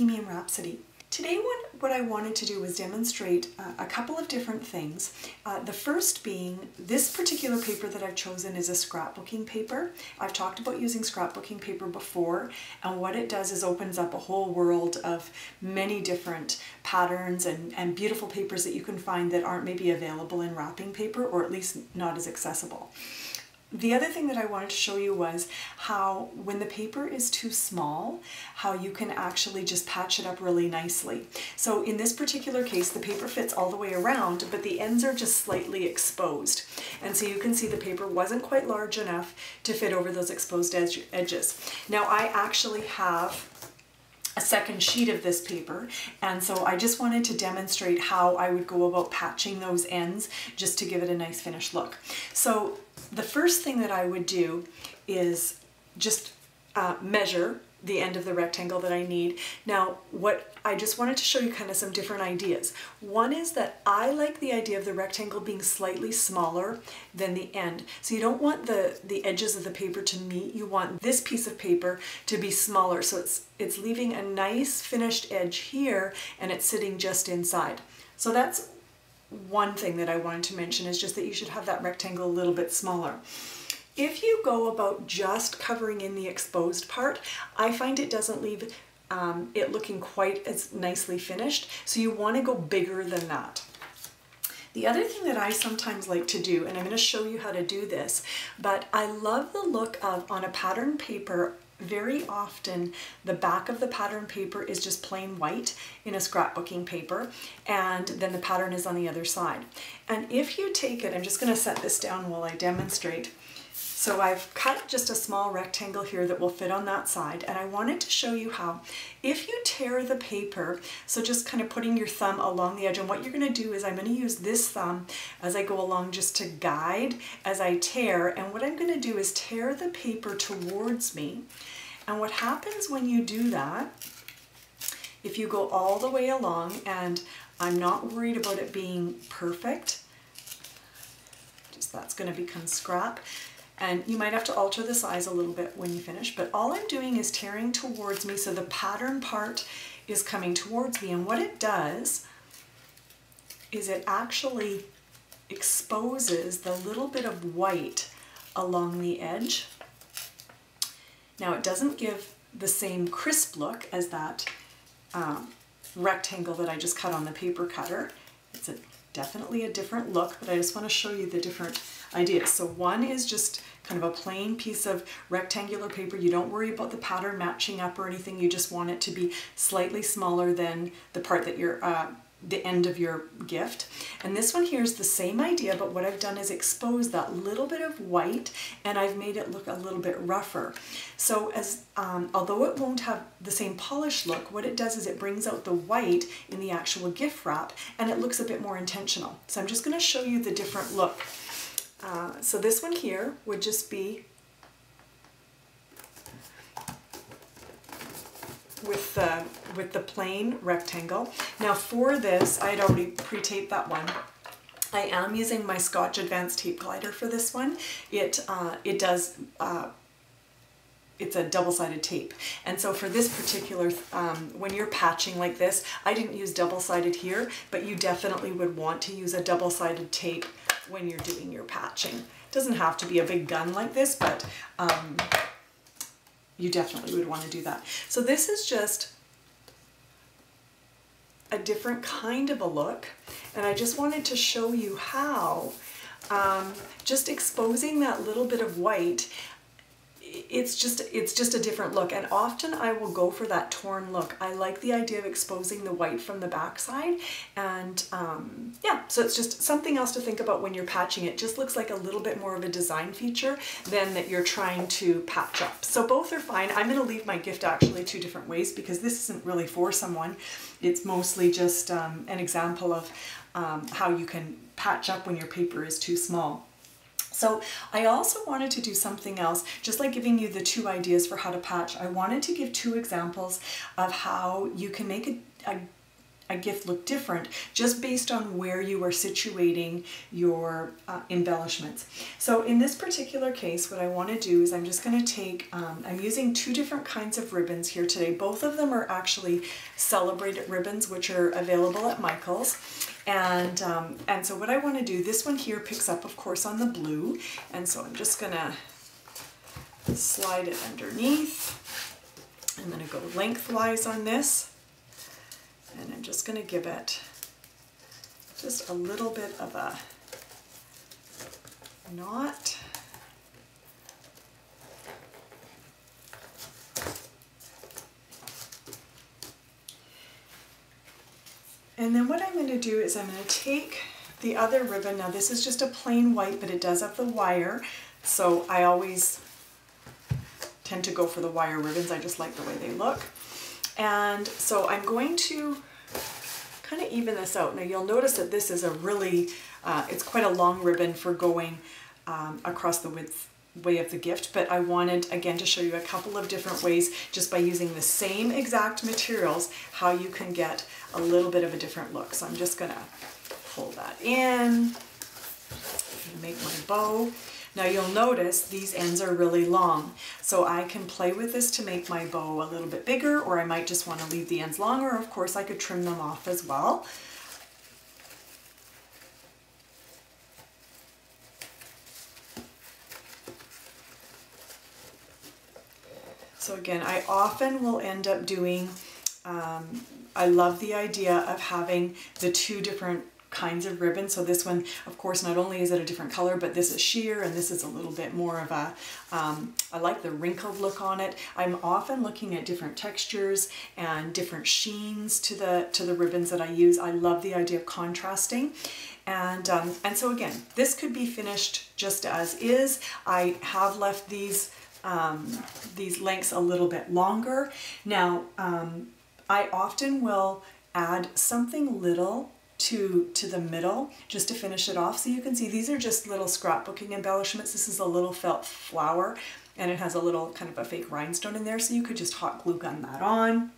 Bohemian Rhapsody. Today what I wanted to do was demonstrate a couple of different things. The first being this particular paper that I've chosen is a scrapbooking paper. I've talked about using scrapbooking paper before, and what it does is opens up a whole world of many different patterns and beautiful papers that you can find that aren't maybe available in wrapping paper, or at least not as accessible. The other thing that I wanted to show you was how when the paper is too small, how you can actually just patch it up really nicely. So in this particular case, the paper fits all the way around, but the ends are just slightly exposed. And so you can see the paper wasn't quite large enough to fit over those exposed edges. Now I actually have a second sheet of this paper, and so I just wanted to demonstrate how I would go about patching those ends just to give it a nice finished look. So the first thing that I would do is just measure the end of the rectangle that I need. Now, what I just wanted to show you kind of some different ideas. One is that I like the idea of the rectangle being slightly smaller than the end. So you don't want the edges of the paper to meet, you want this piece of paper to be smaller. So it's leaving a nice finished edge here and it's sitting just inside. So that's one thing that I wanted to mention, is just that you should have that rectangle a little bit smaller. If you go about just covering in the exposed part, I find it doesn't leave it looking quite as nicely finished, so you want to go bigger than that. The other thing that I sometimes like to do, and I'm going to show you how to do this, but I love the look of, on a pattern paper, very often the back of the pattern paper is just plain white in a scrapbooking paper, and then the pattern is on the other side. And if you take it, I'm just going to set this down while I demonstrate. So I've cut just a small rectangle here that will fit on that side, and I wanted to show you how, if you tear the paper, so just kind of putting your thumb along the edge, and what you're going to do is I'm going to use this thumb as I go along just to guide as I tear, and what I'm going to do is tear the paper towards me. And what happens when you do that, if you go all the way along, and I'm not worried about it being perfect, just that's going to become scrap. And you might have to alter the size a little bit when you finish, but all I'm doing is tearing towards me, so the pattern part is coming towards me. And what it does is it actually exposes the little bit of white along the edge. Now it doesn't give the same crisp look as that rectangle that I just cut on the paper cutter. It's definitely a different look, but I just want to show you the different ideas. So one is just kind of a plain piece of rectangular paper. You don't worry about the pattern matching up or anything. You just want it to be slightly smaller than the part that you're the end of your gift. And this one here is the same idea, but what I've done is expose that little bit of white, and I've made it look a little bit rougher. So as although it won't have the same polished look, what it does is it brings out the white in the actual gift wrap, and it looks a bit more intentional. So I'm just going to show you the different look. So this one here would just be with the plain rectangle. Now for this, I had already pre-taped that one. I am using my Scotch Advanced Tape Glider for this one. It's a double-sided tape. And so for this particular, when you're patching like this, I didn't use double-sided here, but you definitely would want to use a double-sided tape when you're doing your patching. It doesn't have to be a big gun like this, but you definitely would want to do that. So this is just a different kind of a look, and I just wanted to show you how just exposing that little bit of white, it's just a different look. And often I will go for that torn look. I like the idea of exposing the white from the backside, and yeah, so it's just something else to think about when you're patching. It just looks like a little bit more of a design feature than that you're trying to patch up. So both are fine. I'm going to leave my gift actually two different ways, because this isn't really for someone. It's mostly just an example of how you can patch up when your paper is too small. So I also wanted to do something else, just like giving you the two ideas for how to patch. I wanted to give two examples of how you can make a a gift look different just based on where you are situating your embellishments. So in this particular case, what I want to do is I'm just going to take, I'm using two different kinds of ribbons here today. Both of them are actually celebrated ribbons, which are available at Michael's. And so what I want to do, this one here picks up, of course, on the blue. And so I'm just going to slide it underneath. I'm going to go lengthwise on this. And I'm just going to give it just a little bit of a knot. And then what I'm going to do is I'm going to take the other ribbon. Now this is just a plain white, but it does have the wire. So I always tend to go for the wire ribbons. I just like the way they look. And so I'm going to kind of even this out. Now you'll notice that this is a really, it's quite a long ribbon for going across the way of the gift, but I wanted again to show you a couple of different ways just by using the same exact materials how you can get a little bit of a different look. So I'm just going to pull that in and make my bow. Now you'll notice these ends are really long, so I can play with this to make my bow a little bit bigger, or I might just want to leave the ends longer. Of course I could trim them off as well. So again, I often will end up doing, I love the idea of having the two different kinds of ribbon. So this one, of course, not only is it a different color, but this is sheer and this is a little bit more of a, I like the wrinkled look on it. I'm often looking at different textures and different sheens to the ribbons that I use. I love the idea of contrasting. And so again, this could be finished just as is. I have left these lengths a little bit longer. Now, I often will add something little to the middle just to finish it off. So you can see these are just little scrapbooking embellishments. This is a little felt flower and it has a little kind of a fake rhinestone in there, so you could just hot glue gun that on.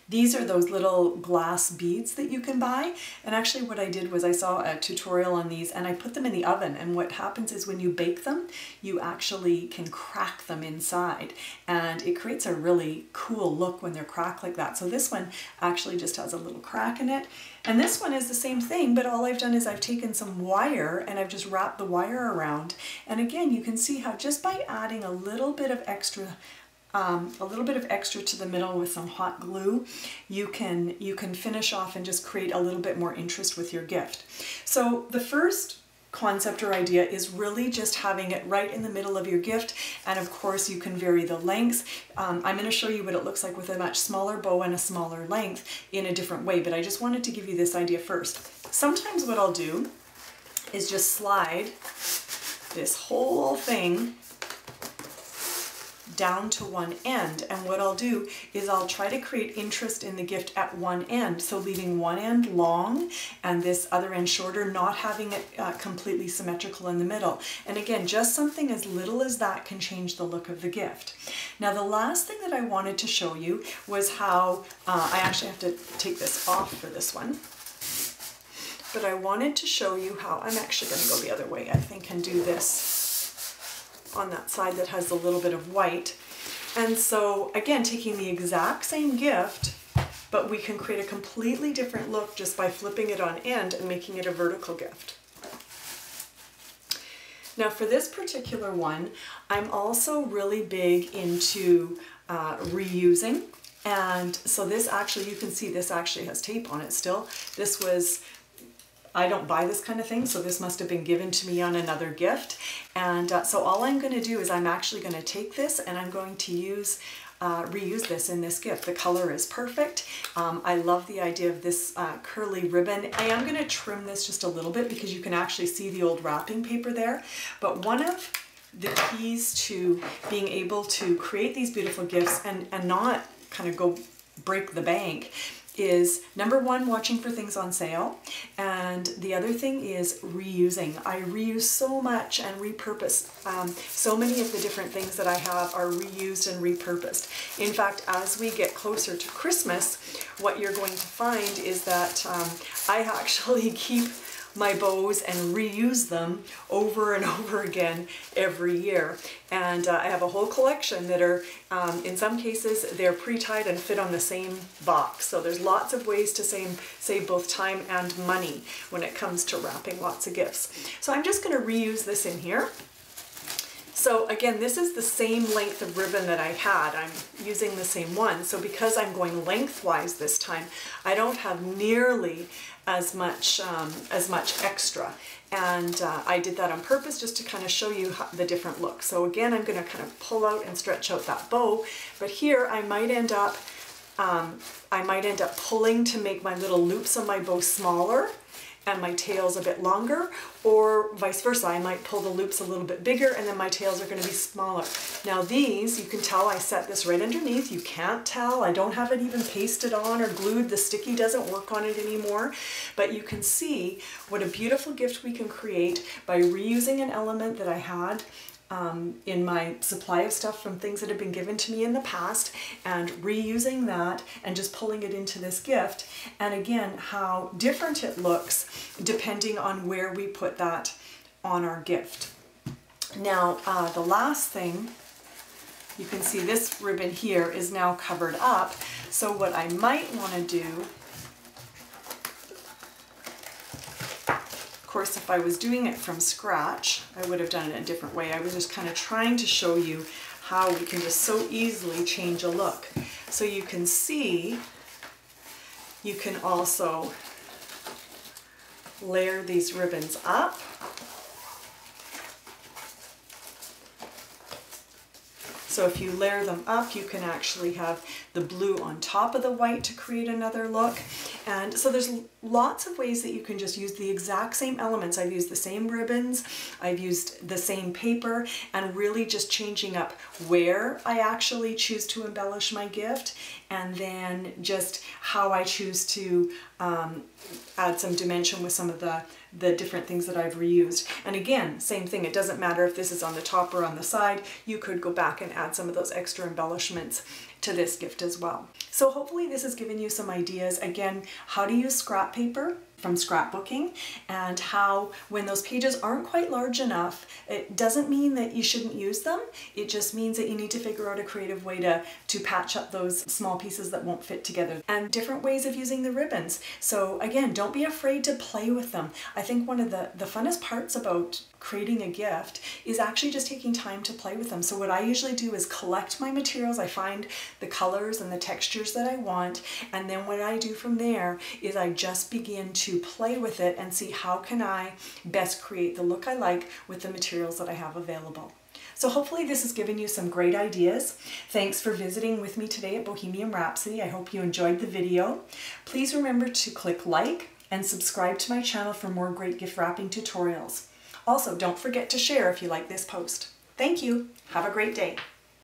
These are those little glass beads that you can buy, and actually what I did was I saw a tutorial on these and I put them in the oven, and what happens is when you bake them you actually can crack them inside and it creates a really cool look when they're cracked like that. So this one actually just has a little crack in it, and this one is the same thing, but all I've done is I've taken some wire and I've just wrapped the wire around, and again you can see how just by adding a little bit of extra to the middle with some hot glue, you can finish off and just create a little bit more interest with your gift. So the first concept or idea is really just having it right in the middle of your gift, and of course you can vary the lengths. I'm going to show you what it looks like with a much smaller bow and a smaller length in a different way, but I just wanted to give you this idea first. Sometimes what I'll do is just slide this whole thing down to one end, and what I'll do is I'll try to create interest in the gift at one end, so leaving one end long and this other end shorter, not having it completely symmetrical in the middle. And again, just something as little as that can change the look of the gift. Now the last thing that I wanted to show you was how, I actually have to take this off for this one, but I wanted to show you how, I'm actually going to go the other way I think and do this on that side that has a little bit of white. And so again, taking the exact same gift, but we can create a completely different look just by flipping it on end and making it a vertical gift. Now for this particular one, I'm also really big into reusing. And so this actually, you can see this actually has tape on it still. This was, I don't buy this kind of thing, so this must have been given to me on another gift. And so all I'm going to do is I'm actually going to take this and I'm going to reuse this in this gift. The color is perfect. I love the idea of this curly ribbon. I am going to trim this just a little bit because you can actually see the old wrapping paper there. But one of the keys to being able to create these beautiful gifts and not kind of go break the bank is number one, watching for things on sale, and the other thing is reusing. I reuse so much and repurpose. So many of the different things that I have are reused and repurposed. In fact, as we get closer to Christmas, what you're going to find is that I actually keep my bows and reuse them over and over again every year. And I have a whole collection that are, in some cases, they're pre-tied and fit on the same box. So there's lots of ways to save both time and money when it comes to wrapping lots of gifts. So I'm just going to reuse this in here. So again, this is the same length of ribbon that I had. I'm using the same one. So because I'm going lengthwise this time, I don't have nearly as much extra. And I did that on purpose just to kind of show you the different looks. So again, I'm going to kind of pull out and stretch out that bow. But here I might end up pulling to make my little loops on my bow smaller and my tails a bit longer, or vice versa. I might pull the loops a little bit bigger and then my tails are going to be smaller. Now these, you can tell I set this right underneath. You can't tell. I don't have it even pasted on or glued. The sticky doesn't work on it anymore. But you can see what a beautiful gift we can create by reusing an element that I had in my supply of stuff from things that have been given to me in the past, and reusing that and just pulling it into this gift. And again, how different it looks depending on where we put that on our gift. Now, the last thing, you can see this ribbon here is now covered up. So what I might want to do, of course, if I was doing it from scratch, I would have done it a different way. I was just kind of trying to show you how we can just so easily change a look. So you can see, you can also layer these ribbons up. So if you layer them up, you can actually have the blue on top of the white to create another look. And so there's lots of ways that you can just use the exact same elements. I've used the same ribbons, I've used the same paper, and really just changing up where I actually choose to embellish my gift, and then just how I choose to add some dimension with some of the different things that I've reused. And again, same thing, it doesn't matter if this is on the top or on the side, you could go back and add some of those extra embellishments to this gift as well. So hopefully this has given you some ideas, again, how to use scrap paper from scrapbooking, and how when those pages aren't quite large enough, it doesn't mean that you shouldn't use them. It just means that you need to figure out a creative way to patch up those small pieces that won't fit together, and different ways of using the ribbons. So again, don't be afraid to play with them. I think one of the funnest parts about creating a gift is actually just taking time to play with them. So what I usually do is collect my materials. I find the colors and the textures that I want, and then what I do from there is I just begin to play with it and see how can I best create the look I like with the materials that I have available. So hopefully this has given you some great ideas. Thanks for visiting with me today at Bohemian Rhapsody. I hope you enjoyed the video. Please remember to click like and subscribe to my channel for more great gift wrapping tutorials. Also, don't forget to share if you like this post. Thank you. Have a great day.